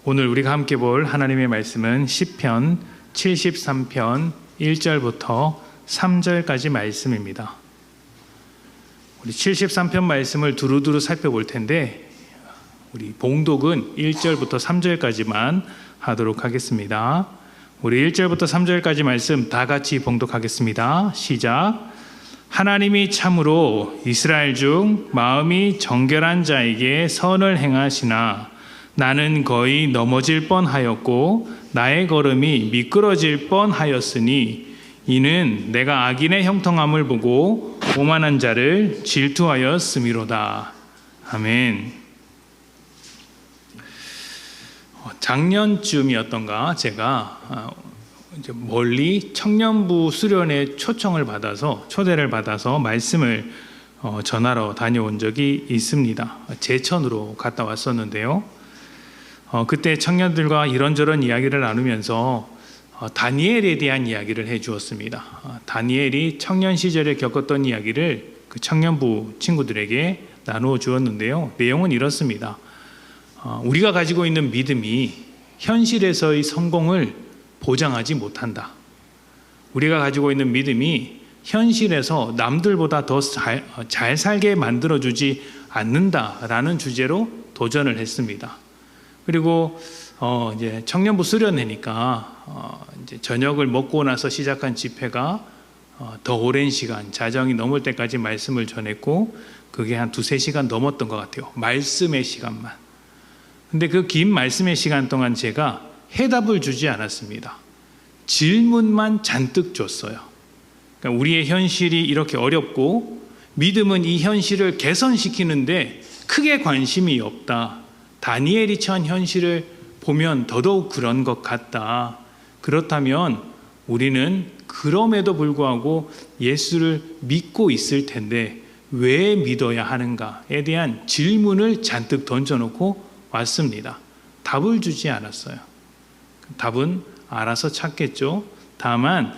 오늘 우리가 함께 볼 하나님의 말씀은 시편 73편 1절부터 3절까지 말씀입니다. 우리 73편 말씀을 두루두루 살펴볼 텐데 우리 봉독은 1절부터 3절까지만 하도록 하겠습니다. 우리 1절부터 3절까지 말씀 다 같이 봉독하겠습니다. 시작. 하나님이 참으로 이스라엘 중 마음이 정결한 자에게 선을 행하시나 나는 거의 넘어질 뻔하였고 나의 걸음이 미끄러질 뻔하였으니 이는 내가 악인의 형통함을 보고 오만한 자를 질투하였음이로다. 아멘. 작년쯤이었던가 제가 이제 멀리 청년부 수련회 초대를 받아서 말씀을 전하러 다녀온 적이 있습니다. 제천으로 갔다 왔었는데요. 그때 청년들과 이런저런 이야기를 나누면서 다니엘에 대한 이야기를 해주었습니다. 다니엘이 청년 시절에 겪었던 이야기를 그 청년부 친구들에게 나누어 주었는데요. 내용은 이렇습니다. 우리가 가지고 있는 믿음이 현실에서의 성공을 보장하지 못한다. 우리가 가지고 있는 믿음이 현실에서 남들보다 더 잘 살게 만들어주지 않는다라는 주제로 도전을 했습니다. 그리고 이제 청년부 수련회니까 이제 저녁을 먹고 나서 시작한 집회가 더 오랜 시간, 자정이 넘을 때까지 말씀을 전했고 그게 한 2-3시간 넘었던 것 같아요. 말씀의 시간만. 근데 그 긴 말씀의 시간 동안 제가 해답을 주지 않았습니다. 질문만 잔뜩 줬어요. 그러니까 우리의 현실이 이렇게 어렵고 믿음은 이 현실을 개선시키는데 크게 관심이 없다. 다니엘이 처한 현실을 보면 더더욱 그런 것 같다. 그렇다면 우리는 그럼에도 불구하고 예수를 믿고 있을 텐데 왜 믿어야 하는가에 대한 질문을 잔뜩 던져놓고 왔습니다. 답을 주지 않았어요. 답은 알아서 찾겠죠. 다만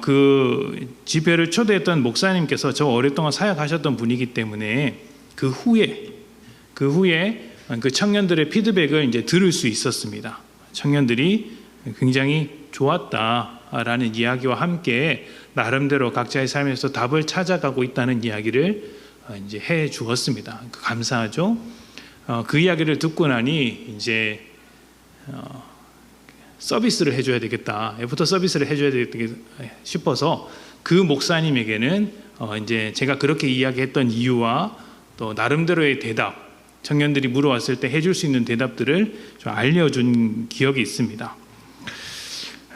그 집회를 초대했던 목사님께서 저 오랫동안 사역하셨던 분이기 때문에 그 후에 그 청년들의 피드백을 이제 들을 수 있었습니다. 청년들이 굉장히 좋았다라는 이야기와 함께 나름대로 각자의 삶에서 답을 찾아가고 있다는 이야기를 이제 해 주었습니다. 감사하죠. 그 이야기를 듣고 나니 이제 서비스를 해줘야 되겠다. 애프터 서비스를 해줘야 되겠다 싶어서 그 목사님에게는 이제 제가 그렇게 이야기했던 이유와 또 나름대로의 대답, 청년들이 물어왔을 때 해줄 수 있는 대답들을 좀 알려준 기억이 있습니다.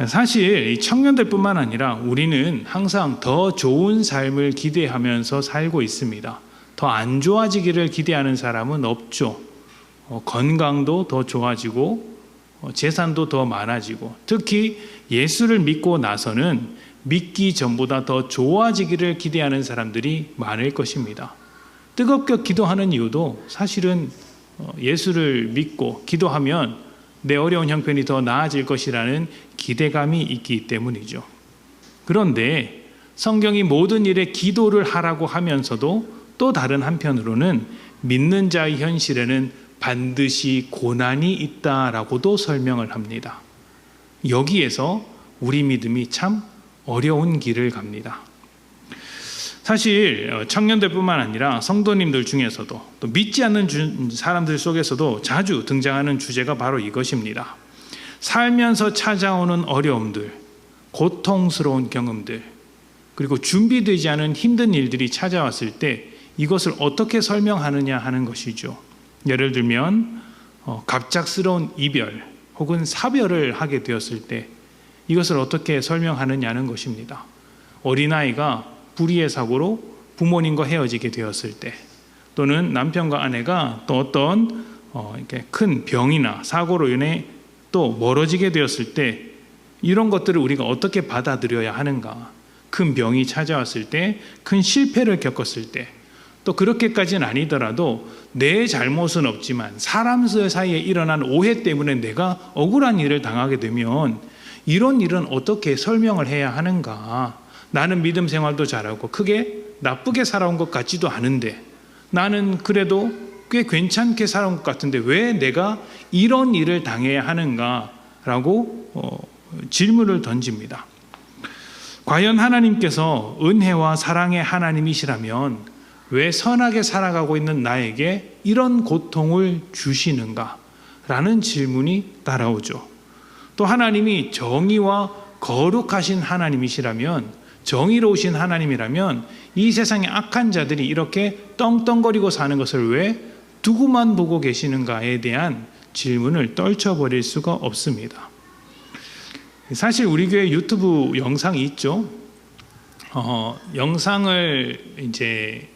사실 이 청년들뿐만 아니라 우리는 항상 더 좋은 삶을 기대하면서 살고 있습니다. 더 안 좋아지기를 기대하는 사람은 없죠. 건강도 더 좋아지고 재산도 더 많아지고 특히 예수를 믿고 나서는 믿기 전보다 더 좋아지기를 기대하는 사람들이 많을 것입니다. 뜨겁게 기도하는 이유도 사실은 예수를 믿고 기도하면 내 어려운 형편이 더 나아질 것이라는 기대감이 있기 때문이죠. 그런데 성경이 모든 일에 기도를 하라고 하면서도 또 다른 한편으로는 믿는 자의 현실에는 반드시 고난이 있다라고도 설명을 합니다. 여기에서 우리 믿음이 참 어려운 길을 갑니다. 사실 청년들뿐만 아니라 성도님들 중에서도 또 믿지 않는 사람들 속에서도 자주 등장하는 주제가 바로 이것입니다. 살면서 찾아오는 어려움들, 고통스러운 경험들, 그리고 준비되지 않은 힘든 일들이 찾아왔을 때 이것을 어떻게 설명하느냐 하는 것이죠. 예를 들면 갑작스러운 이별 혹은 사별을 하게 되었을 때 이것을 어떻게 설명하느냐는 것입니다. 어린아이가 불의의 사고로 부모님과 헤어지게 되었을 때 또는 남편과 아내가 또 어떤 이렇게 큰 병이나 사고로 인해 또 멀어지게 되었을 때 이런 것들을 우리가 어떻게 받아들여야 하는가. 큰 병이 찾아왔을 때, 큰 실패를 겪었을 때 또 그렇게까지는 아니더라도 내 잘못은 없지만 사람 사이에 일어난 오해 때문에 내가 억울한 일을 당하게 되면 이런 일은 어떻게 설명을 해야 하는가. 나는 믿음 생활도 잘하고 크게 나쁘게 살아온 것 같지도 않은데 나는 그래도 꽤 괜찮게 살아온 것 같은데 왜 내가 이런 일을 당해야 하는가라고 질문을 던집니다. 과연 하나님께서 은혜와 사랑의 하나님이시라면 왜 선하게 살아가고 있는 나에게 이런 고통을 주시는가? 라는 질문이 따라오죠. 또 하나님이 정의와 거룩하신 하나님이시라면, 정의로우신 하나님이라면 이 세상의 악한 자들이 이렇게 떵떵거리고 사는 것을 왜 두고만 보고 계시는가에 대한 질문을 떨쳐버릴 수가 없습니다. 사실 우리 교회 유튜브 영상이 있죠. 영상을 이제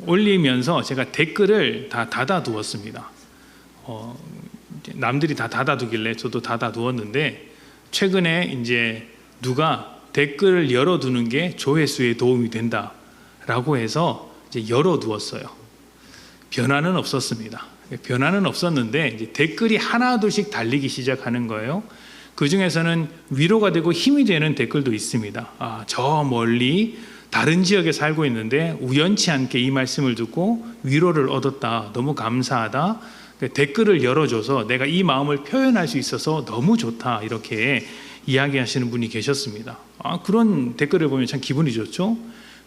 올리면서 제가 댓글을 다 닫아두었습니다. 남들이 다 닫아두길래 저도 닫아두었는데 최근에 이제 누가 댓글을 열어두는 게 조회수에 도움이 된다라고 해서 이제 열어두었어요. 변화는 없었습니다. 변화는 없었는데 이제 댓글이 하나둘씩 달리기 시작하는 거예요. 그 중에서는 위로가 되고 힘이 되는 댓글도 있습니다. 저 멀리 다른 지역에 살고 있는데 우연치 않게 이 말씀을 듣고 위로를 얻었다. 너무 감사하다. 댓글을 열어줘서 내가 이 마음을 표현할 수 있어서 너무 좋다. 이렇게 이야기하시는 분이 계셨습니다. 그런 댓글을 보면 참 기분이 좋죠.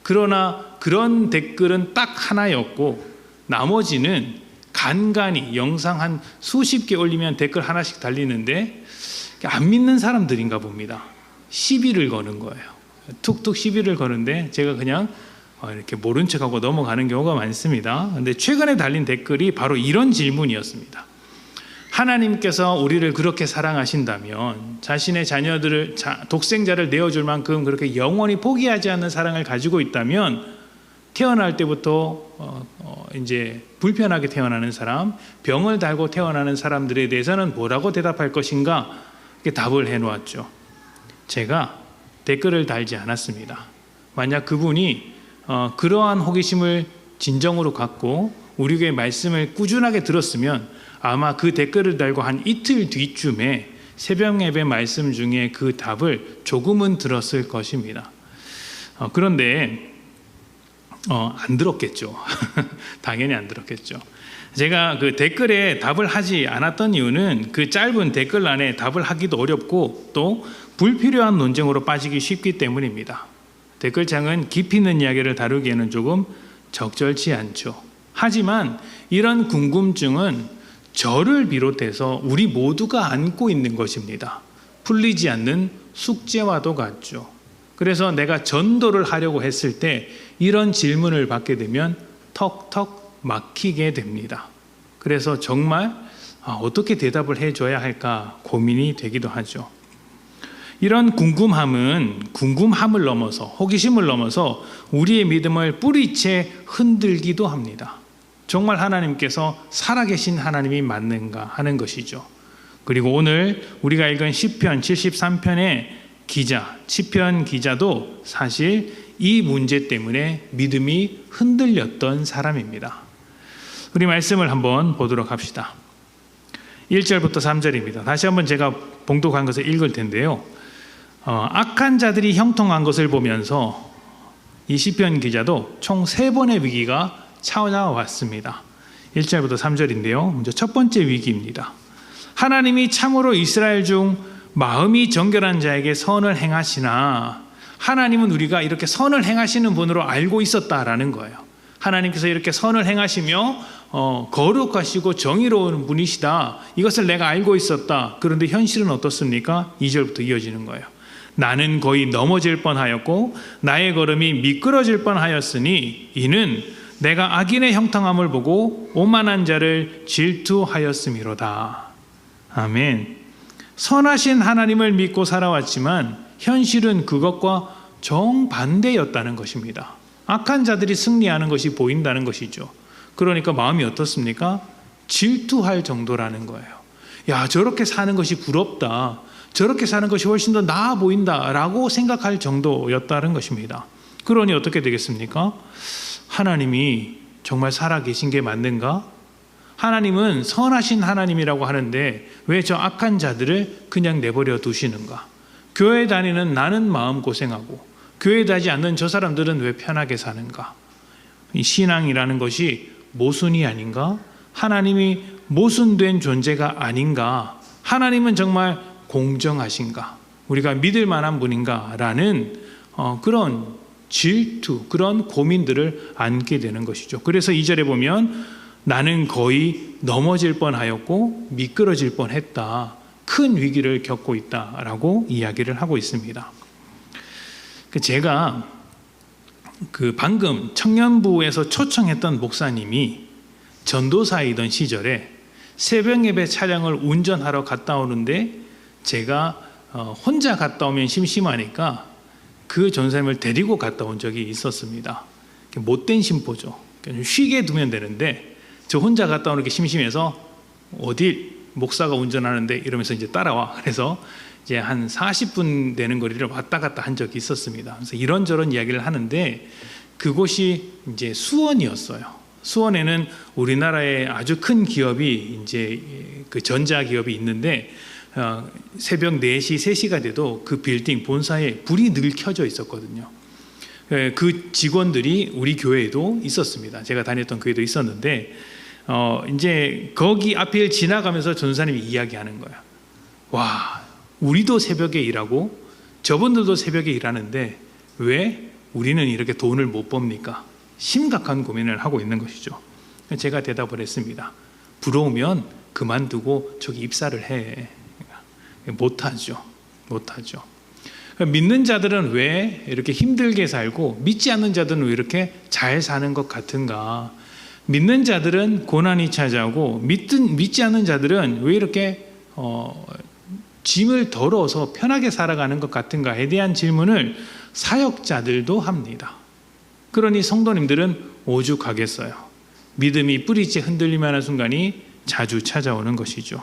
그러나 그런 댓글은 딱 하나였고 나머지는 간간히 영상 한 수십 개 올리면 댓글 하나씩 달리는데 안 믿는 사람들인가 봅니다. 시비를 거는 거예요. 툭툭 시비를 거는데 제가 그냥 이렇게 모른 척하고 넘어가는 경우가 많습니다. 그런데 최근에 달린 댓글이 바로 이런 질문이었습니다. 하나님께서 우리를 그렇게 사랑하신다면 자신의 자녀들을 독생자를 내어줄 만큼 그렇게 영원히 포기하지 않는 사랑을 가지고 있다면 태어날 때부터 이제 불편하게 태어나는 사람, 병을 달고 태어나는 사람들에 대해서는 뭐라고 대답할 것인가? 이렇게 답을 해놓았죠. 제가 댓글을 달지 않았습니다. 만약 그분이 그러한 호기심을 진정으로 갖고 우리 교회 말씀을 꾸준하게 들었으면 아마 그 댓글을 달고 한 이틀 뒤쯤에 새벽 예배 말씀 중에 그 답을 조금은 들었을 것입니다. 그런데 안 들었겠죠. 당연히 안 들었겠죠. 제가 그 댓글에 답을 하지 않았던 이유는 그 짧은 댓글란에 답을 하기도 어렵고 또 불필요한 논쟁으로 빠지기 쉽기 때문입니다. 댓글창은 깊이 있는 이야기를 다루기에는 조금 적절치 않죠. 하지만 이런 궁금증은 저를 비롯해서 우리 모두가 안고 있는 것입니다. 풀리지 않는 숙제와도 같죠. 그래서 내가 전도를 하려고 했을 때 이런 질문을 받게 되면 턱턱 막히게 됩니다. 그래서 정말 어떻게 대답을 해줘야 할까 고민이 되기도 하죠. 이런 궁금함을 넘어서 호기심을 넘어서 우리의 믿음을 뿌리채 흔들기도 합니다. 정말 하나님께서 살아계신 하나님이 맞는가 하는 것이죠. 그리고 오늘 우리가 읽은 시편 73편의 시편 기자도 사실 이 문제 때문에 믿음이 흔들렸던 사람입니다. 우리 말씀을 한번 보도록 합시다. 1절부터 3절입니다. 다시 한번 제가 봉독한 것을 읽을 텐데요. 악한 자들이 형통한 것을 보면서 이 시편 기자도 총 3번의 위기가 찾아왔습니다. 1절부터 3절인데요. 먼저 첫 번째 위기입니다. 하나님이 참으로 이스라엘 중 마음이 정결한 자에게 선을 행하시나, 하나님은 우리가 이렇게 선을 행하시는 분으로 알고 있었다라는 거예요. 하나님께서 이렇게 선을 행하시며 거룩하시고 정의로운 분이시다, 이것을 내가 알고 있었다. 그런데 현실은 어떻습니까? 2절부터 이어지는 거예요. 나는 거의 넘어질 뻔하였고 나의 걸음이 미끄러질 뻔하였으니 이는 내가 악인의 형통함을 보고 오만한 자를 질투하였음이로다. 아멘. 선하신 하나님을 믿고 살아왔지만 현실은 그것과 정반대였다는 것입니다. 악한 자들이 승리하는 것이 보인다는 것이죠. 그러니까 마음이 어떻습니까? 질투할 정도라는 거예요. 야, 저렇게 사는 것이 부럽다, 저렇게 사는 것이 훨씬 더 나아 보인다 라고 생각할 정도였다는 것입니다. 그러니 어떻게 되겠습니까? 하나님이 정말 살아계신 게 맞는가? 하나님은 선하신 하나님이라고 하는데 왜 저 악한 자들을 그냥 내버려 두시는가? 교회 다니는 나는 마음고생하고 교회 다니지 않는 저 사람들은 왜 편하게 사는가? 이 신앙이라는 것이 모순이 아닌가? 하나님이 모순된 존재가 아닌가? 하나님은 정말 공정하신가? 우리가 믿을 만한 분인가? 라는 그런 질투, 그런 고민들을 안게 되는 것이죠. 그래서 2절에 보면 나는 거의 넘어질 뻔하였고 미끄러질 뻔했다. 큰 위기를 겪고 있다라고 이야기를 하고 있습니다. 제가 방금 청년부에서 초청했던 목사님이 전도사이던 시절에 새벽 예배 차량을 운전하러 갔다 오는데 제가 혼자 갔다 오면 심심하니까 그 전사님을 데리고 갔다 온 적이 있었습니다. 못된 심보죠. 쉬게 두면 되는데 저 혼자 갔다 오는 게 심심해서 어딜 목사가 운전하는데 이러면서 이제 따라와. 그래서 이제 한 40분 되는 거리를 왔다 갔다 한 적이 있었습니다. 그래서 이런저런 이야기를 하는데 그곳이 이제 수원이었어요. 수원에는 우리나라의 아주 큰 기업이 이제 그 전자 기업이 있는데 새벽 4시, 3시가 돼도 그 빌딩 본사에 불이 늘 켜져 있었거든요. 그 직원들이 우리 교회에도 있었습니다. 제가 다녔던 교회도 있었는데 이제 거기 앞을 지나가면서 전사님이 이야기하는 거야. 와, 우리도 새벽에 일하고 저분들도 새벽에 일하는데 왜 우리는 이렇게 돈을 못 법니까? 심각한 고민을 하고 있는 것이죠. 제가 대답을 했습니다. 부러우면 그만두고 저기 입사를 해. 못하죠. 믿는 자들은 왜 이렇게 힘들게 살고 믿지 않는 자들은 왜 이렇게 잘 사는 것 같은가? 믿는 자들은 고난이 찾아오고 믿지 않는 자들은 왜 이렇게 짐을 덜어서 편하게 살아가는 것 같은가에 대한 질문을 사역자들도 합니다. 그러니 성도님들은 오죽하겠어요. 믿음이 뿌리째 흔들리만 하는 순간이 자주 찾아오는 것이죠.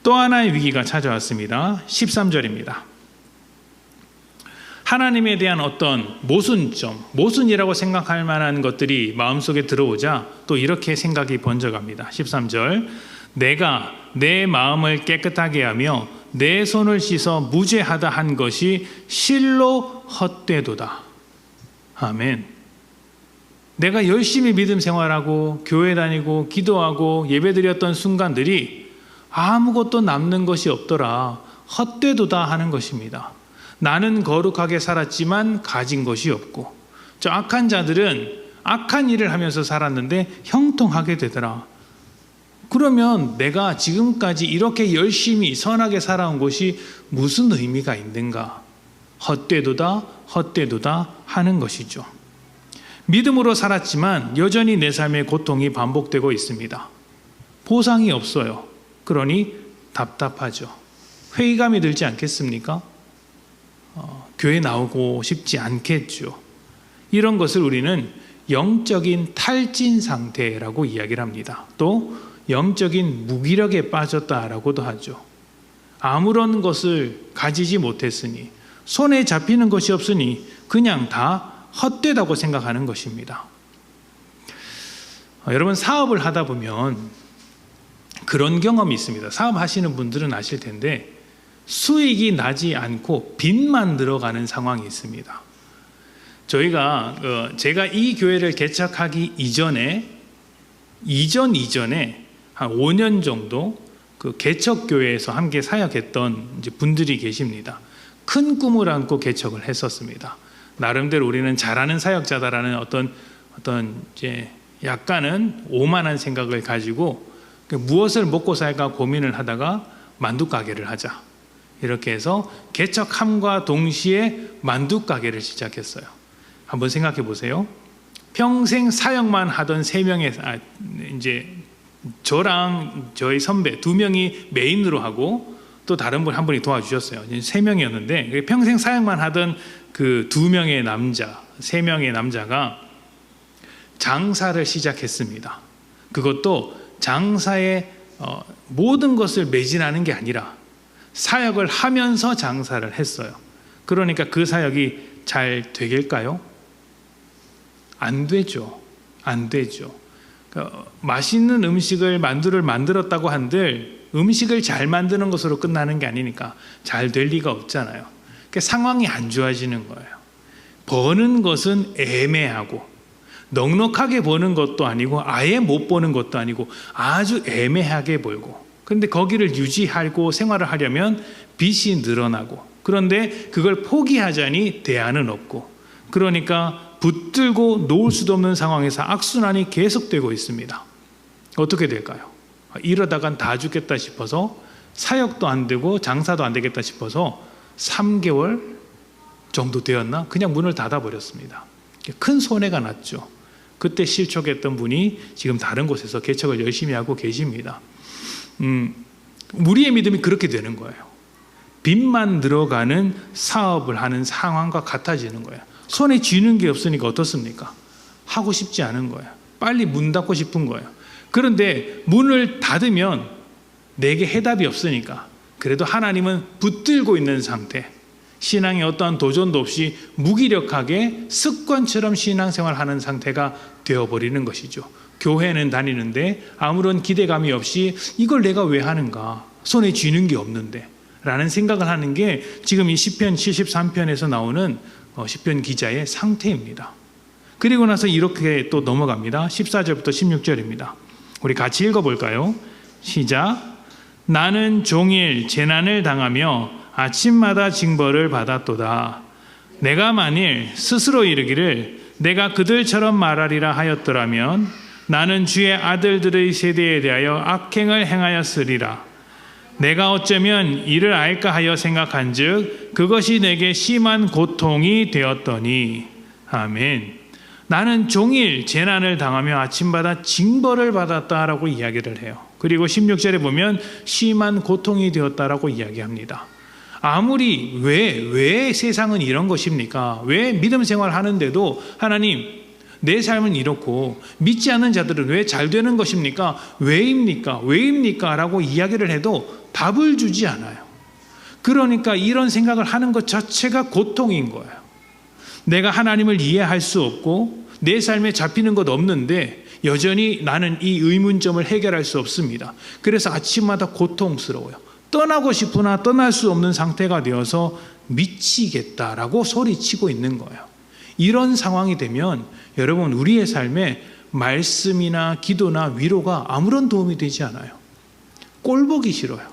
또 하나의 위기가 찾아왔습니다. 13절입니다. 하나님에 대한 어떤 모순점, 모순이라고 생각할 만한 것들이 마음속에 들어오자 또 이렇게 생각이 번져갑니다. 13절, 내가 내 마음을 깨끗하게 하며 내 손을 씻어 무죄하다 한 것이 실로 헛되도다. 아멘. 내가 열심히 믿음 생활하고 교회 다니고 기도하고 예배드렸던 순간들이 아무것도 남는 것이 없더라. 헛되도다 하는 것입니다. 나는 거룩하게 살았지만 가진 것이 없고 저 악한 자들은 악한 일을 하면서 살았는데 형통하게 되더라. 그러면 내가 지금까지 이렇게 열심히 선하게 살아온 것이 무슨 의미가 있는가? 헛되도다 하는 것이죠. 믿음으로 살았지만 여전히 내 삶의 고통이 반복되고 있습니다. 보상이 없어요. 그러니 답답하죠. 회의감이 들지 않겠습니까? 교회 나오고 싶지 않겠죠. 이런 것을 우리는 영적인 탈진 상태라고 이야기를 합니다. 또 영적인 무기력에 빠졌다라고도 하죠. 아무런 것을 가지지 못했으니 손에 잡히는 것이 없으니 그냥 다 헛되다고 생각하는 것입니다. 여러분 사업을 하다 보면 그런 경험이 있습니다. 사업하시는 분들은 아실 텐데 수익이 나지 않고 빚만 들어가는 상황이 있습니다. 제가 이 교회를 개척하기 이전에 한 5년 정도 그 개척교회에서 함께 사역했던 이제 분들이 계십니다. 큰 꿈을 안고 개척을 했었습니다. 나름대로 우리는 잘하는 사역자다라는 어떤 이제 약간은 오만한 생각을 가지고 무엇을 먹고 살까 고민을 하다가 만두 가게를 하자. 이렇게 해서 개척함과 동시에 만두 가게를 시작했어요. 한번 생각해 보세요. 평생 사역만 하던 3명의 이제 저랑 저희 선배 2명이 메인으로 하고 또 다른 분 한 분이 도와주셨어요. 3명이었는데 평생 사역만 하던 그 2명의 남자, 3명의 남자가 장사를 시작했습니다. 그것도 장사에 모든 것을 매진하는 게 아니라 사역을 하면서 장사를 했어요. 그러니까 그 사역이 잘 되길까요? 안 되죠. 맛있는 만두를 만들었다고 한들 음식을 잘 만드는 것으로 끝나는 게 아니니까 잘 될 리가 없잖아요. 상황이 안 좋아지는 거예요. 버는 것은 애매하고 넉넉하게 버는 것도 아니고 아예 못 버는 것도 아니고 아주 애매하게 벌고, 그런데 거기를 유지하고 생활을 하려면 빚이 늘어나고, 그런데 그걸 포기하자니 대안은 없고, 그러니까 붙들고 놓을 수도 없는 상황에서 악순환이 계속되고 있습니다. 어떻게 될까요? 이러다간 다 죽겠다 싶어서 사역도 안 되고 장사도 안 되겠다 싶어서 3개월 정도 되었나? 그냥 문을 닫아버렸습니다. 큰 손해가 났죠. 그때 실족했던 분이 지금 다른 곳에서 개척을 열심히 하고 계십니다. 우리의 믿음이 그렇게 되는 거예요. 빚만 들어가는 사업을 하는 상황과 같아지는 거예요. 손에 쥐는 게 없으니까 어떻습니까? 하고 싶지 않은 거예요. 빨리 문 닫고 싶은 거예요. 그런데 문을 닫으면 내게 해답이 없으니까 그래도 하나님은 붙들고 있는 상태, 신앙에 어떠한 도전도 없이 무기력하게 습관처럼 신앙생활하는 상태가 되어버리는 것이죠. 교회는 다니는데 아무런 기대감이 없이 이걸 내가 왜 하는가, 손에 쥐는 게 없는데 라는 생각을 하는 게 지금 이 시편 73편에서 나오는 시편 기자의 상태입니다. 그리고 나서 이렇게 또 넘어갑니다. 14절부터 16절입니다. 우리 같이 읽어볼까요? 시작. 나는 종일 재난을 당하며 아침마다 징벌을 받았도다. 내가 만일 스스로 이르기를 내가 그들처럼 말하리라 하였더라면 나는 주의 아들들의 세대에 대하여 악행을 행하였으리라. 내가 어쩌면 이를 알까 하여 생각한즉 그것이 내게 심한 고통이 되었더니. 아멘. 나는 종일 재난을 당하며 아침마다 징벌을 받았다라고 이야기를 해요. 그리고 16절에 보면 심한 고통이 되었다라고 이야기합니다. 아무리 왜 세상은 이런 것입니까? 왜 믿음 생활 하는데도 하나님 내 삶은 이렇고 믿지 않는 자들은 왜 잘 되는 것입니까? 왜입니까? 라고 이야기를 해도 답을 주지 않아요. 그러니까 이런 생각을 하는 것 자체가 고통인 거예요. 내가 하나님을 이해할 수 없고 내 삶에 잡히는 것 없는데 여전히 나는 이 의문점을 해결할 수 없습니다. 그래서 아침마다 고통스러워요. 떠나고 싶으나 떠날 수 없는 상태가 되어서 미치겠다라고 소리치고 있는 거예요. 이런 상황이 되면 여러분 우리의 삶에 말씀이나 기도나 위로가 아무런 도움이 되지 않아요. 꼴 보기 싫어요.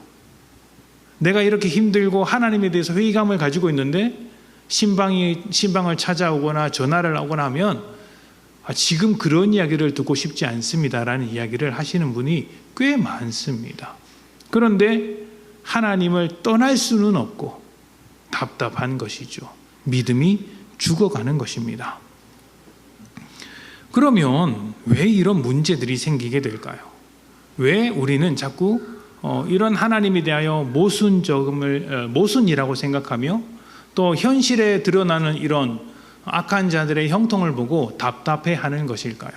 내가 이렇게 힘들고 하나님에 대해서 회의감을 가지고 있는데 신방을 찾아오거나 전화를 하거나 하면 지금 그런 이야기를 듣고 싶지 않습니다라는 이야기를 하시는 분이 꽤 많습니다. 그런데 하나님을 떠날 수는 없고 답답한 것이죠. 믿음이 죽어가는 것입니다. 그러면 왜 이런 문제들이 생기게 될까요? 왜 우리는 자꾸 이런 하나님에 대하여 모순이라고 생각하며 또 현실에 드러나는 이런 악한 자들의 형통을 보고 답답해하는 것일까요?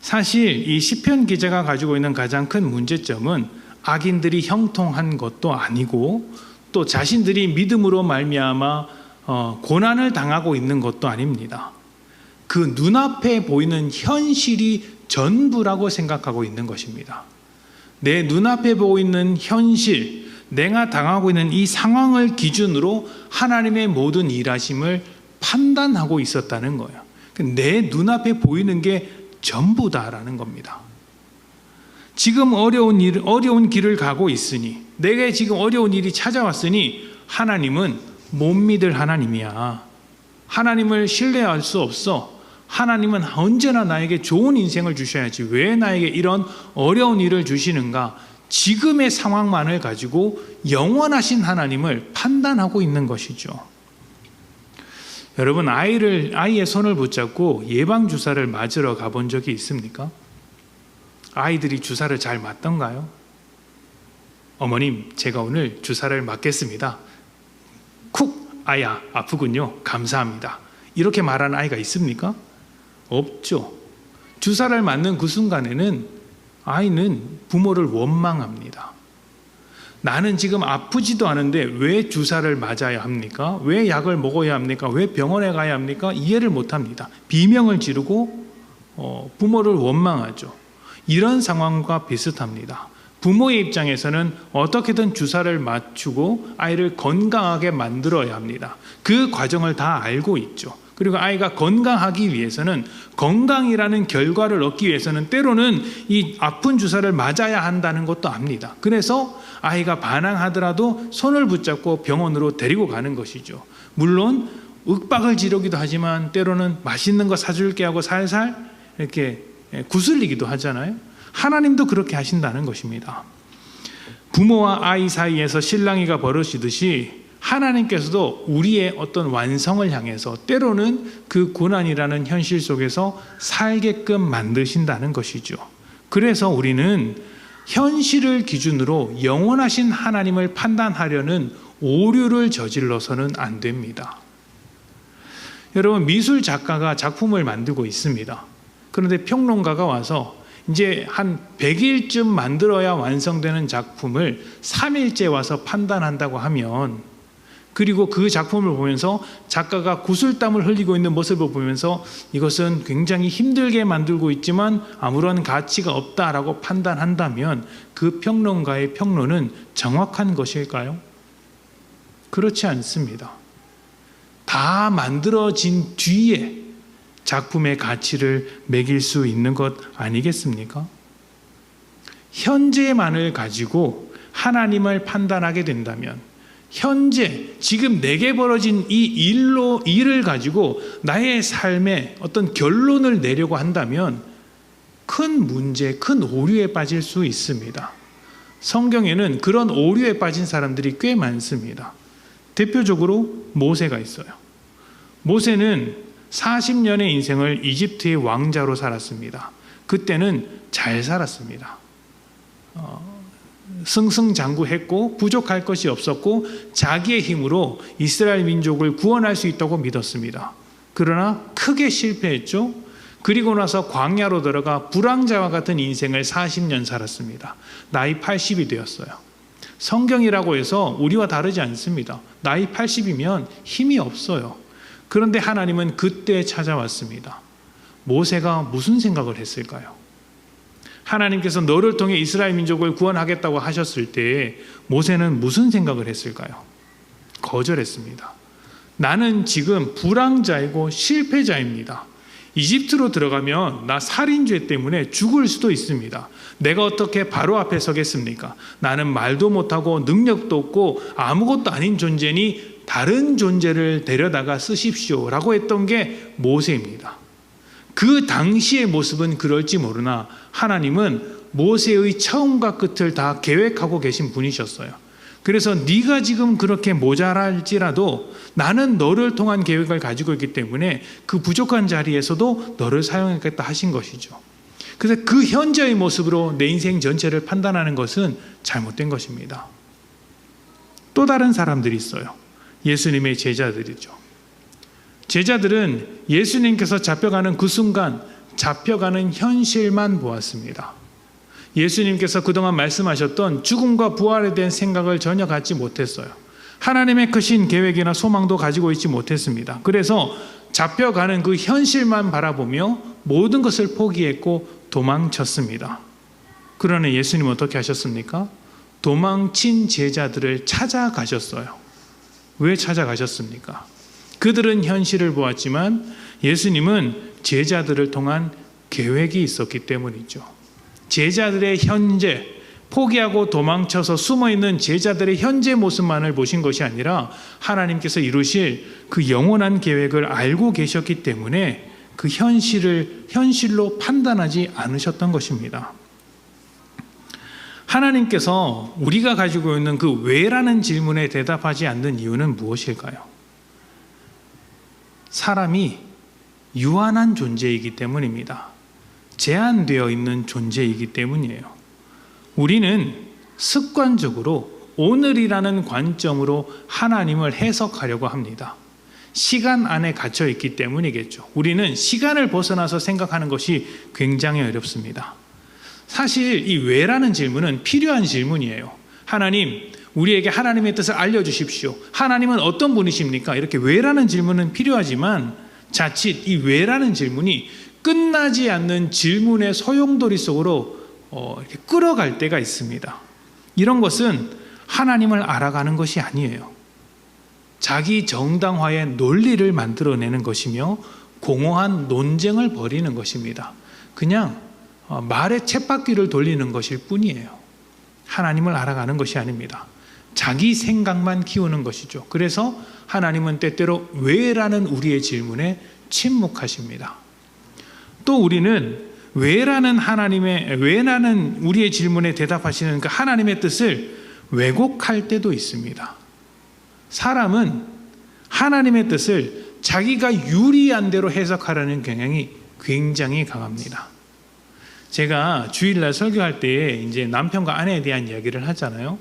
사실 이 시편 기자가 가지고 있는 가장 큰 문제점은 악인들이 형통한 것도 아니고 또 자신들이 믿음으로 말미암아 고난을 당하고 있는 것도 아닙니다. 그 눈앞에 보이는 현실이 전부라고 생각하고 있는 것입니다. 내 눈앞에 보이는 현실, 내가 당하고 있는 이 상황을 기준으로 하나님의 모든 일하심을 판단하고 있었다는 거예요. 내 눈앞에 보이는 게 전부다라는 겁니다. 지금 어려운 길을 가고 있으니, 내게 지금 어려운 일이 찾아왔으니 하나님은 못 믿을 하나님이야. 하나님을 신뢰할 수 없어. 하나님은 언제나 나에게 좋은 인생을 주셔야지 왜 나에게 이런 어려운 일을 주시는가? 지금의 상황만을 가지고 영원하신 하나님을 판단하고 있는 것이죠. 여러분, 아이의 손을 붙잡고 예방주사를 맞으러 가본 적이 있습니까? 아이들이 주사를 잘 맞던가요? 어머님, 제가 오늘 주사를 맞겠습니다. 쿡! 아야, 아프군요. 감사합니다. 이렇게 말하는 아이가 있습니까? 없죠. 주사를 맞는 그 순간에는 아이는 부모를 원망합니다. 나는 지금 아프지도 않은데 왜 주사를 맞아야 합니까? 왜 약을 먹어야 합니까? 왜 병원에 가야 합니까? 이해를 못합니다. 비명을 지르고 부모를 원망하죠. 이런 상황과 비슷합니다. 부모의 입장에서는 어떻게든 주사를 맞추고 아이를 건강하게 만들어야 합니다. 그 과정을 다 알고 있죠. 그리고 아이가 건강하기 위해서는, 건강이라는 결과를 얻기 위해서는 때로는 이 아픈 주사를 맞아야 한다는 것도 압니다. 그래서 아이가 반항하더라도 손을 붙잡고 병원으로 데리고 가는 것이죠. 물론 윽박을 지르기도 하지만 때로는 맛있는 거 사줄게 하고 살살 이렇게 구슬리기도 하잖아요. 하나님도 그렇게 하신다는 것입니다. 부모와 아이 사이에서 실랑이가 벌어지듯이 하나님께서도 우리의 어떤 완성을 향해서 때로는 그 고난이라는 현실 속에서 살게끔 만드신다는 것이죠. 그래서 우리는 현실을 기준으로 영원하신 하나님을 판단하려는 오류를 저질러서는 안 됩니다. 여러분, 미술 작가가 작품을 만들고 있습니다. 그런데 평론가가 와서 이제 한 100일쯤 만들어야 완성되는 작품을 3일째 와서 판단한다고 하면, 그리고 그 작품을 보면서 작가가 구슬땀을 흘리고 있는 모습을 보면서 이것은 굉장히 힘들게 만들고 있지만 아무런 가치가 없다라고 판단한다면 그 평론가의 평론은 정확한 것일까요? 그렇지 않습니다. 다 만들어진 뒤에 작품의 가치를 매길 수 있는 것 아니겠습니까? 현재만을 가지고 하나님을 판단하게 된다면, 현재 지금 내게 벌어진 이 일을 가지고 나의 삶에 어떤 결론을 내려고 한다면 큰 문제, 큰 오류에 빠질 수 있습니다. 성경에는 그런 오류에 빠진 사람들이 꽤 많습니다. 대표적으로 모세가 있어요. 모세는 40년의 인생을 이집트의 왕자로 살았습니다. 그때는 잘 살았습니다. 승승장구했고 부족할 것이 없었고 자기의 힘으로 이스라엘 민족을 구원할 수 있다고 믿었습니다. 그러나 크게 실패했죠. 그리고 나서 광야로 들어가 불황자와 같은 인생을 40년 살았습니다. 나이 80이 되었어요. 성경이라고 해서 우리와 다르지 않습니다. 나이 80이면 힘이 없어요. 그런데 하나님은 그때 찾아왔습니다. 모세가 무슨 생각을 했을까요? 하나님께서 너를 통해 이스라엘 민족을 구원하겠다고 하셨을 때 모세는 무슨 생각을 했을까요? 거절했습니다. 나는 지금 불황자이고 실패자입니다. 이집트로 들어가면 나 살인죄 때문에 죽을 수도 있습니다. 내가 어떻게 바로 앞에 서겠습니까? 나는 말도 못하고 능력도 없고 아무것도 아닌 존재니 다른 존재를 데려다가 쓰십시오 라고 했던 게 모세입니다. 그 당시의 모습은 그럴지 모르나 하나님은 모세의 처음과 끝을 다 계획하고 계신 분이셨어요. 그래서 네가 지금 그렇게 모자랄지라도 나는 너를 통한 계획을 가지고 있기 때문에 그 부족한 자리에서도 너를 사용하겠다 하신 것이죠. 그래서 그 현재의 모습으로 내 인생 전체를 판단하는 것은 잘못된 것입니다. 또 다른 사람들이 있어요. 예수님의 제자들이죠. 제자들은 예수님께서 잡혀가는 그 순간 잡혀가는 현실만 보았습니다. 예수님께서 그동안 말씀하셨던 죽음과 부활에 대한 생각을 전혀 갖지 못했어요. 하나님의 크신 계획이나 소망도 가지고 있지 못했습니다. 그래서 잡혀가는 그 현실만 바라보며 모든 것을 포기했고 도망쳤습니다. 그러나 예수님은 어떻게 하셨습니까? 도망친 제자들을 찾아가셨어요. 왜 찾아가셨습니까? 그들은 현실을 보았지만 예수님은 제자들을 통한 계획이 있었기 때문이죠. 제자들의 현재, 포기하고 도망쳐서 숨어있는 제자들의 현재 모습만을 보신 것이 아니라 하나님께서 이루실 그 영원한 계획을 알고 계셨기 때문에 그 현실을 현실로 판단하지 않으셨던 것입니다. 하나님께서 우리가 가지고 있는 그 왜라는 질문에 대답하지 않는 이유는 무엇일까요? 사람이 유한한 존재이기 때문입니다. 제한되어 있는 존재이기 때문이에요. 우리는 습관적으로 오늘이라는 관점으로 하나님을 해석하려고 합니다. 시간 안에 갇혀 있기 때문이겠죠. 우리는 시간을 벗어나서 생각하는 것이 굉장히 어렵습니다. 사실 이 왜라는 질문은 필요한 질문이에요. 하나님, 우리에게 하나님의 뜻을 알려주십시오. 하나님은 어떤 분이십니까? 이렇게 왜라는 질문은 필요하지만 자칫 이 왜라는 질문이 끝나지 않는 질문의 소용돌이 속으로 이렇게 끌어갈 때가 있습니다. 이런 것은 하나님을 알아가는 것이 아니에요. 자기 정당화의 논리를 만들어내는 것이며 공허한 논쟁을 벌이는 것입니다. 그냥 말의 쳇바퀴를 돌리는 것일 뿐이에요. 하나님을 알아가는 것이 아닙니다. 자기 생각만 키우는 것이죠. 그래서 하나님은 때때로 왜라는 우리의 질문에 침묵하십니다. 또 우리는 왜라는 우리의 질문에 대답하시는 그 하나님의 뜻을 왜곡할 때도 있습니다. 사람은 하나님의 뜻을 자기가 유리한 대로 해석하려는 경향이 굉장히 강합니다. 제가 주일날 설교할 때 이제 남편과 아내에 대한 이야기를 하잖아요.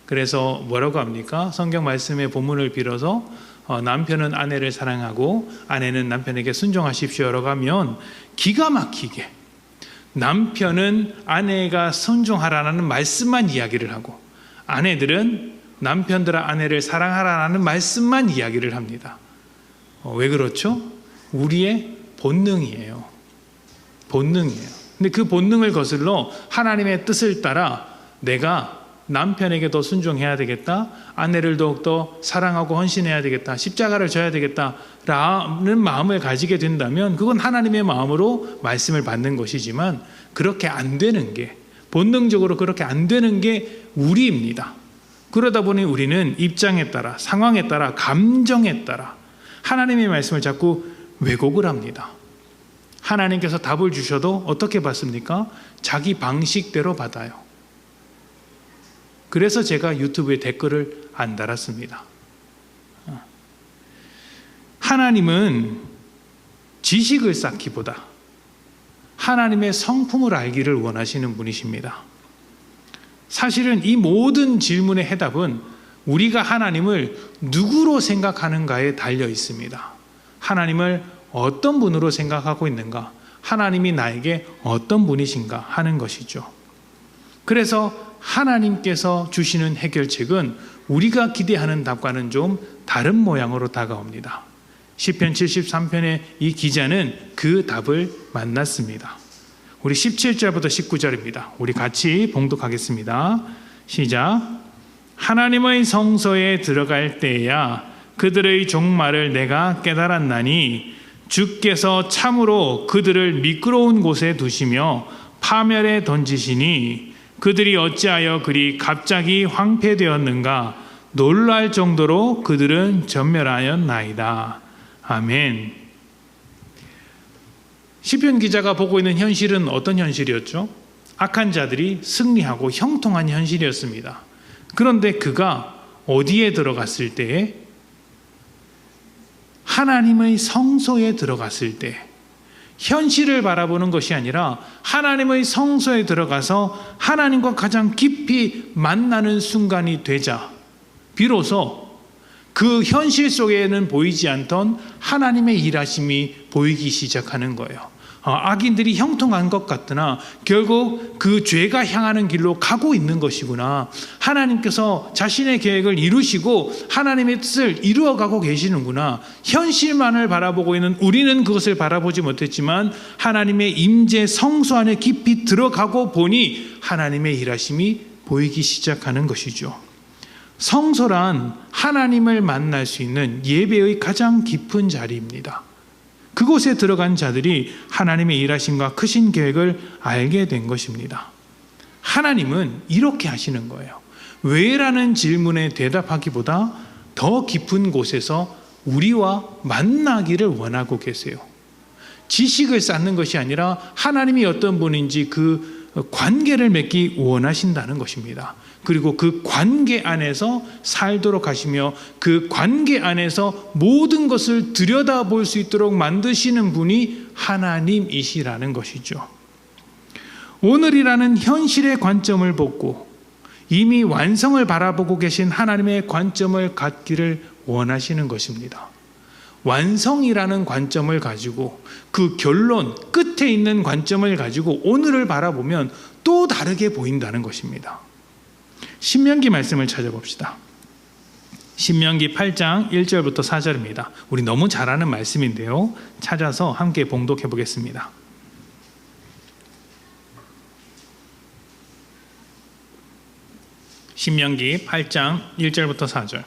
그래서 뭐라고 합니까? 성경 말씀의 본문을 빌어서 남편은 아내를 사랑하고 아내는 남편에게 순종하십시오라고 하면 기가 막히게 남편은 아내가 순종하라는 말씀만 이야기를 하고 아내들은 남편들아 아내를 사랑하라는 말씀만 이야기를 합니다. 왜 그렇죠? 우리의 본능이에요. 본능이에요. 근데 그 본능을 거슬러 하나님의 뜻을 따라 내가 남편에게 더 순종해야 되겠다, 아내를 더욱더 사랑하고 헌신해야 되겠다, 십자가를 져야 되겠다라는 마음을 가지게 된다면 그건 하나님의 마음으로 말씀을 받는 것이지만 그렇게 안 되는 게, 본능적으로 그렇게 안 되는 게 우리입니다. 그러다 보니 우리는 입장에 따라, 상황에 따라, 감정에 따라 하나님의 말씀을 자꾸 왜곡을 합니다. 하나님께서 답을 주셔도 어떻게 받습니까? 자기 방식대로 받아요. 그래서 제가 유튜브에 댓글을 안 달았습니다. 하나님은 지식을 쌓기보다 하나님의 성품을 알기를 원하시는 분이십니다. 사실은 이 모든 질문의 해답은 우리가 하나님을 누구로 생각하는가에 달려 있습니다. 하나님을 어떤 분으로 생각하고 있는가? 하나님이 나에게 어떤 분이신가 하는 것이죠. 그래서 하나님께서 주시는 해결책은 우리가 기대하는 답과는 좀 다른 모양으로 다가옵니다. 시편 73편의 이 기자는 그 답을 만났습니다. 우리 17절부터 19절입니다. 우리 같이 봉독하겠습니다. 시작. 하나님의 성소에 들어갈 때야 그들의 종말을 내가 깨달았나니 주께서 참으로 그들을 미끄러운 곳에 두시며 파멸에 던지시니 그들이 어찌하여 그리 갑자기 황폐되었는가 놀랄 정도로 그들은 전멸하였나이다. 아멘. 시편 기자가 보고 있는 현실은 어떤 현실이었죠? 악한 자들이 승리하고 형통한 현실이었습니다. 그런데 그가 어디에 들어갔을 때에? 하나님의 성소에 들어갔을 때, 현실을 바라보는 것이 아니라 하나님의 성소에 들어가서 하나님과 가장 깊이 만나는 순간이 되자 비로소 그 현실 속에는 보이지 않던 하나님의 일하심이 보이기 시작하는 거예요. 악인들이 형통한 것 같으나 결국 그 죄가 향하는 길로 가고 있는 것이구나. 하나님께서 자신의 계획을 이루시고 하나님의 뜻을 이루어가고 계시는구나. 현실만을 바라보고 있는 우리는 그것을 바라보지 못했지만 하나님의 임재 성소 안에 깊이 들어가고 보니 하나님의 일하심이 보이기 시작하는 것이죠. 성소란 하나님을 만날 수 있는 예배의 가장 깊은 자리입니다. 그곳에 들어간 자들이 하나님의 일하심과 크신 계획을 알게 된 것입니다. 하나님은 이렇게 하시는 거예요. 왜라는 질문에 대답하기보다 더 깊은 곳에서 우리와 만나기를 원하고 계세요. 지식을 쌓는 것이 아니라 하나님이 어떤 분인지 그 관계를 맺기 원하신다는 것입니다. 그리고 그 관계 안에서 살도록 하시며 그 관계 안에서 모든 것을 들여다볼 수 있도록 만드시는 분이 하나님이시라는 것이죠. 오늘이라는 현실의 관점을 보고 이미 완성을 바라보고 계신 하나님의 관점을 갖기를 원하시는 것입니다. 완성이라는 관점을 가지고 그 결론 끝에 있는 관점을 가지고 오늘을 바라보면 또 다르게 보인다는 것입니다. 신명기 말씀을 찾아봅시다. 신명기 8장 1절부터 4절입니다. 우리 너무 잘 아는 말씀인데요. 찾아서 함께 봉독해 보겠습니다. 신명기 8장 1절부터 4절.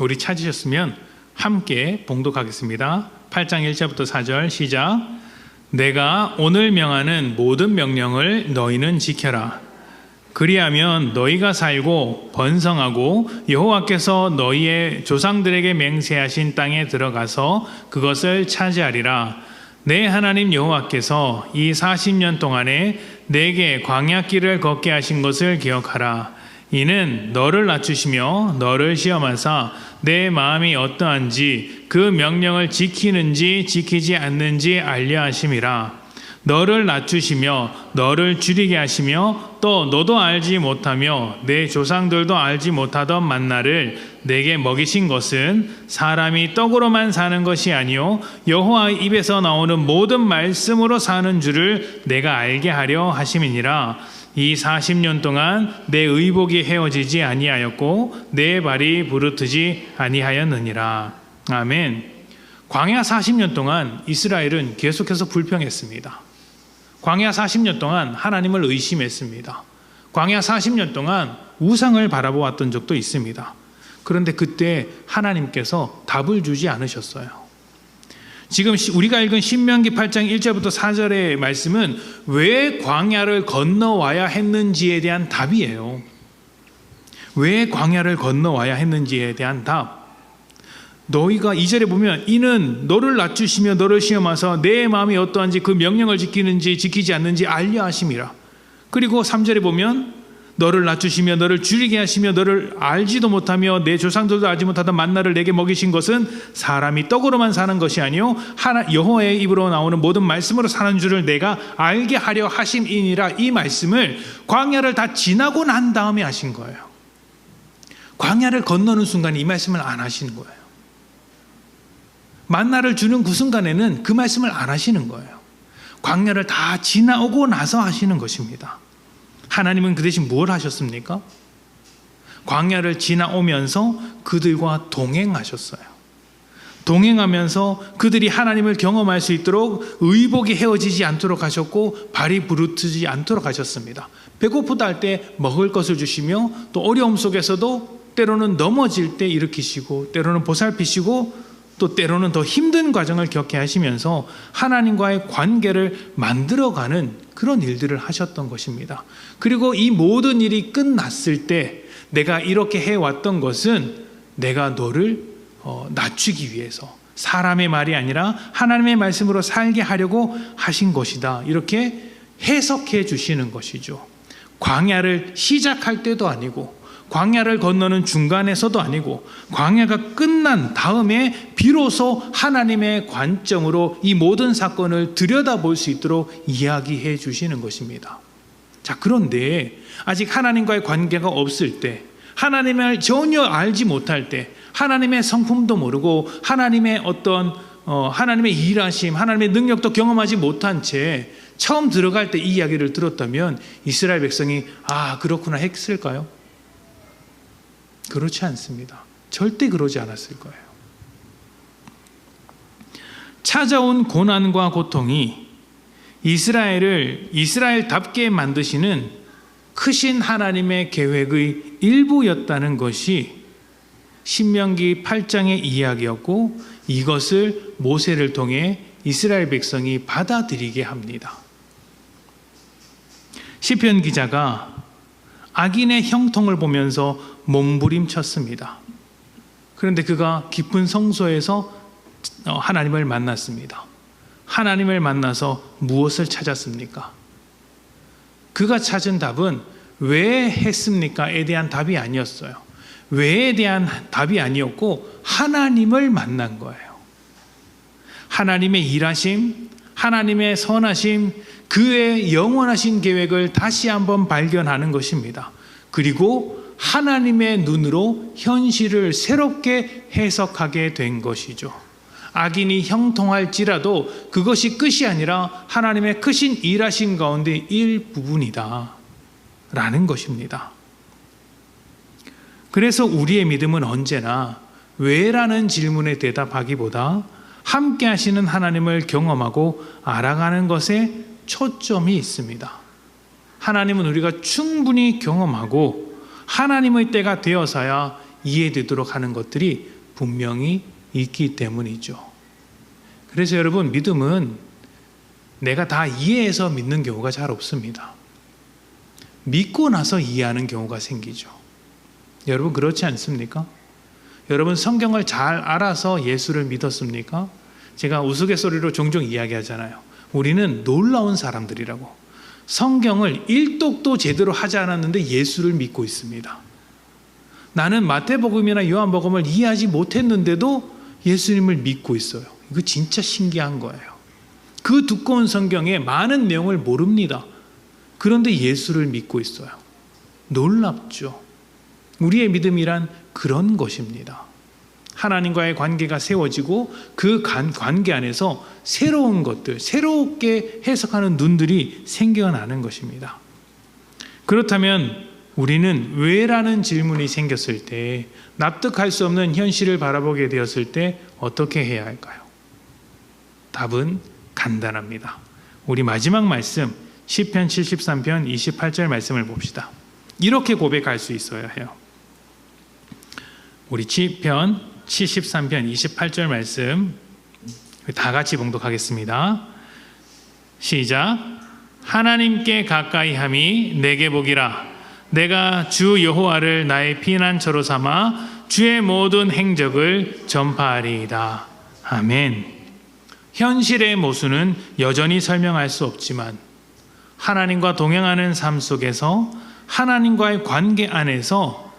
우리 찾으셨으면 함께 봉독하겠습니다. 8장 1절부터 4절 시작. 내가 오늘 명하는 모든 명령을 너희는 지켜라. 그리하면 너희가 살고 번성하고 여호와께서 너희의 조상들에게 맹세하신 땅에 들어가서 그것을 차지하리라. 내 하나님 여호와께서 이 40년 동안에 내게 광야길을 걷게 하신 것을 기억하라. 이는 너를 낮추시며 너를 시험하사 내 마음이 어떠한지 그 명령을 지키는지 지키지 않는지 알려 하심이라. 너를 낮추시며 너를 줄이게 하시며 또 너도 알지 못하며 내 조상들도 알지 못하던 만나를 내게 먹이신 것은 사람이 떡으로만 사는 것이 아니요 여호와의 입에서 나오는 모든 말씀으로 사는 줄을 내가 알게 하려 하심이니라. 이 40년 동안 내 의복이 헤어지지 아니하였고 내 발이 부르트지 아니하였느니라. 아멘. 광야 40년 동안 이스라엘은 계속해서 불평했습니다. 광야 40년 동안 하나님을 의심했습니다. 광야 40년 동안 우상을 바라보았던 적도 있습니다. 그런데 그때 하나님께서 답을 주지 않으셨어요. 지금 우리가 읽은 신명기 8장 1절부터 4절의 말씀은 왜 광야를 건너와야 했는지에 대한 답이에요. 왜 광야를 건너와야 했는지에 대한 답. 너희가 2절에 보면 이는 너를 낮추시며 너를 시험하사 내 마음이 어떠한지 그 명령을 지키는지 지키지 않는지 알려 하심이라. 그리고 3절에 보면 너를 낮추시며 너를 줄이게 하시며 너를 알지도 못하며 내 조상들도 알지 못하던 만나를 내게 먹이신 것은 사람이 떡으로만 사는 것이 아니요 여호와의 입으로 나오는 모든 말씀으로 사는 줄을 내가 알게 하려 하심이니라. 이 말씀을 광야를 다 지나고 난 다음에 하신 거예요. 광야를 건너는 순간 이 말씀을 안 하시는 거예요. 만나를 주는 그 순간에는 그 말씀을 안 하시는 거예요. 광야를 다 지나오고 나서 하시는 것입니다. 하나님은 그 대신 뭘 하셨습니까? 광야를 지나오면서 그들과 동행하셨어요. 동행하면서 그들이 하나님을 경험할 수 있도록 의복이 헤어지지 않도록 하셨고 발이 부르트지 않도록 하셨습니다. 배고프다 할 때 먹을 것을 주시며 또 어려움 속에서도 때로는 넘어질 때 일으키시고 때로는 보살피시고 또 때로는 더 힘든 과정을 겪게 하시면서 하나님과의 관계를 만들어가는 그런 일들을 하셨던 것입니다. 그리고 이 모든 일이 끝났을 때 내가 이렇게 해왔던 것은 내가 너를 낮추기 위해서 사람의 말이 아니라 하나님의 말씀으로 살게 하려고 하신 것이다. 이렇게 해석해 주시는 것이죠. 광야를 시작할 때도 아니고 광야를 건너는 중간에서도 아니고 광야가 끝난 다음에 비로소 하나님의 관점으로 이 모든 사건을 들여다볼 수 있도록 이야기해 주시는 것입니다. 자, 그런데 아직 하나님과의 관계가 없을 때, 하나님을 전혀 알지 못할 때, 하나님의 성품도 모르고 하나님의 하나님의 일하심, 하나님의 능력도 경험하지 못한 채 처음 들어갈 때 이 이야기를 들었다면 이스라엘 백성이 그렇구나 했을까요? 그렇지 않습니다. 절대 그러지 않았을 거예요. 찾아온 고난과 고통이 이스라엘을 이스라엘답게 만드시는 크신 하나님의 계획의 일부였다는 것이 신명기 8장의 이야기였고 이것을 모세를 통해 이스라엘 백성이 받아들이게 합니다. 시편 기자가 악인의 형통을 보면서 몸부림쳤습니다. 그런데 그가 깊은 성소에서 하나님을 만났습니다. 하나님을 만나서 무엇을 찾았습니까? 그가 찾은 답은 왜 했습니까에 대한 답이 아니었어요. 왜에 대한 답이 아니었고 하나님을 만난 거예요. 하나님의 일하심, 하나님의 선하심, 그의 영원하신 계획을 다시 한번 발견하는 것입니다. 그리고 하나님의 눈으로 현실을 새롭게 해석하게 된 것이죠. 악인이 형통할지라도 그것이 끝이 아니라 하나님의 크신 일하신 가운데 일부분이다 라는 것입니다. 그래서 우리의 믿음은 언제나 왜라는 질문에 대답하기보다 함께 하시는 하나님을 경험하고 알아가는 것에 초점이 있습니다. 하나님은 우리가 충분히 경험하고 하나님의 때가 되어서야 이해되도록 하는 것들이 분명히 있기 때문이죠. 그래서 여러분, 믿음은 내가 다 이해해서 믿는 경우가 잘 없습니다. 믿고 나서 이해하는 경우가 생기죠. 여러분, 그렇지 않습니까? 여러분, 성경을 잘 알아서 예수를 믿었습니까? 제가 우스갯소리로 종종 이야기하잖아요. 우리는 놀라운 사람들이라고. 성경을 일독도 제대로 하지 않았는데 예수를 믿고 있습니다. 나는 마태복음이나 요한복음을 이해하지 못했는데도 예수님을 믿고 있어요. 이거 진짜 신기한 거예요. 그 두꺼운 성경에 많은 내용을 모릅니다. 그런데 예수를 믿고 있어요. 놀랍죠. 우리의 믿음이란 그런 것입니다. 하나님과의 관계가 세워지고 그 관계 안에서 새로운 것들, 새롭게 해석하는 눈들이 생겨나는 것입니다. 그렇다면 우리는 왜라는 질문이 생겼을 때, 납득할 수 없는 현실을 바라보게 되었을 때 어떻게 해야 할까요? 답은 간단합니다. 우리 마지막 말씀 시편 73편 28절 말씀을 봅시다. 이렇게 고백할 수 있어야 해요. 우리 시편 73편 28절 말씀 다 같이 봉독하겠습니다. 시작. 하나님께 가까이 함이 내게 복이라. 내가 주 여호와를 나의 피난처로 삼아 주의 모든 행적을 전파하리이다. 아멘. 현실의 모순은 여전히 설명할 수 없지만 하나님과 동행하는 삶 속에서 하나님과의 관계 안에서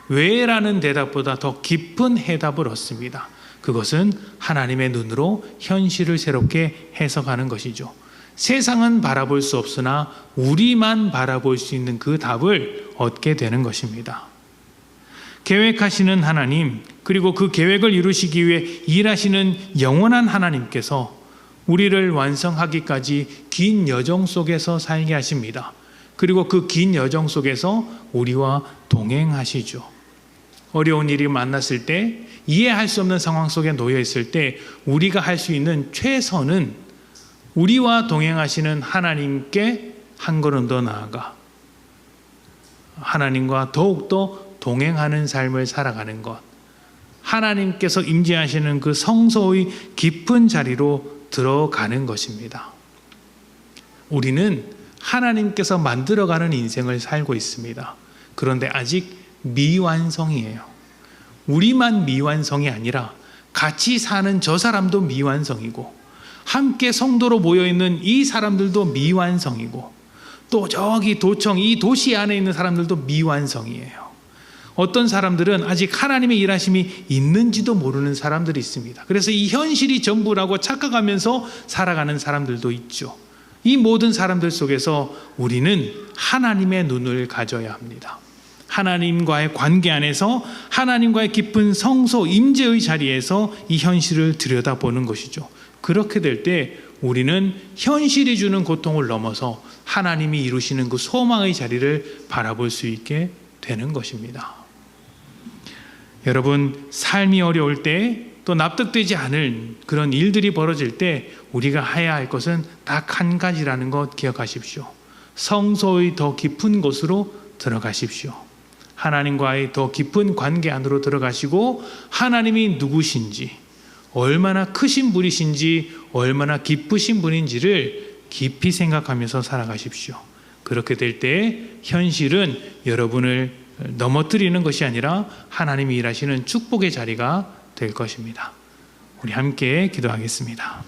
왜라는 대답보다 더 깊은 해답을 얻습니다. 그것은 하나님의 눈으로 현실을 새롭게 해석하는 것이죠. 세상은 바라볼 수 없으나 우리만 바라볼 수 있는 그 답을 얻게 되는 것입니다. 계획하시는 하나님, 그리고 그 계획을 이루시기 위해 일하시는 영원한 하나님께서 우리를 완성하기까지 긴 여정 속에서 살게 하십니다. 그리고 그 긴 여정 속에서 우리와 동행하시죠. 어려운 일이 만났을 때, 이해할 수 없는 상황 속에 놓여 있을 때 우리가 할 수 있는 최선은 우리와 동행하시는 하나님께 한 걸음 더 나아가 하나님과 더욱더 동행하는 삶을 살아가는 것, 하나님께서 임재하시는 그 성소의 깊은 자리로 들어가는 것입니다. 우리는 하나님께서 만들어가는 인생을 살고 있습니다. 그런데 아직 미완성이에요. 우리만 미완성이 아니라 같이 사는 저 사람도 미완성이고, 함께 성도로 모여있는 이 사람들도 미완성이고, 또 저기 도청, 이 도시 안에 있는 사람들도 미완성이에요. 어떤 사람들은 아직 하나님의 일하심이 있는지도 모르는 사람들이 있습니다. 그래서 이 현실이 전부라고 착각하면서 살아가는 사람들도 있죠. 이 모든 사람들 속에서 우리는 하나님의 눈을 가져야 합니다. 하나님과의 관계 안에서 하나님과의 깊은 성소 임재의 자리에서 이 현실을 들여다보는 것이죠. 그렇게 될 때 우리는 현실이 주는 고통을 넘어서 하나님이 이루시는 그 소망의 자리를 바라볼 수 있게 되는 것입니다. 여러분, 삶이 어려울 때, 또 납득되지 않을 그런 일들이 벌어질 때 우리가 해야 할 것은 딱 한 가지라는 것 기억하십시오. 성소의 더 깊은 곳으로 들어가십시오. 하나님과의 더 깊은 관계 안으로 들어가시고 하나님이 누구신지, 얼마나 크신 분이신지, 얼마나 기쁘신 분인지를 깊이 생각하면서 살아가십시오. 그렇게 될 때 현실은 여러분을 넘어뜨리는 것이 아니라 하나님이 일하시는 축복의 자리가 될 것입니다. 우리 함께 기도하겠습니다.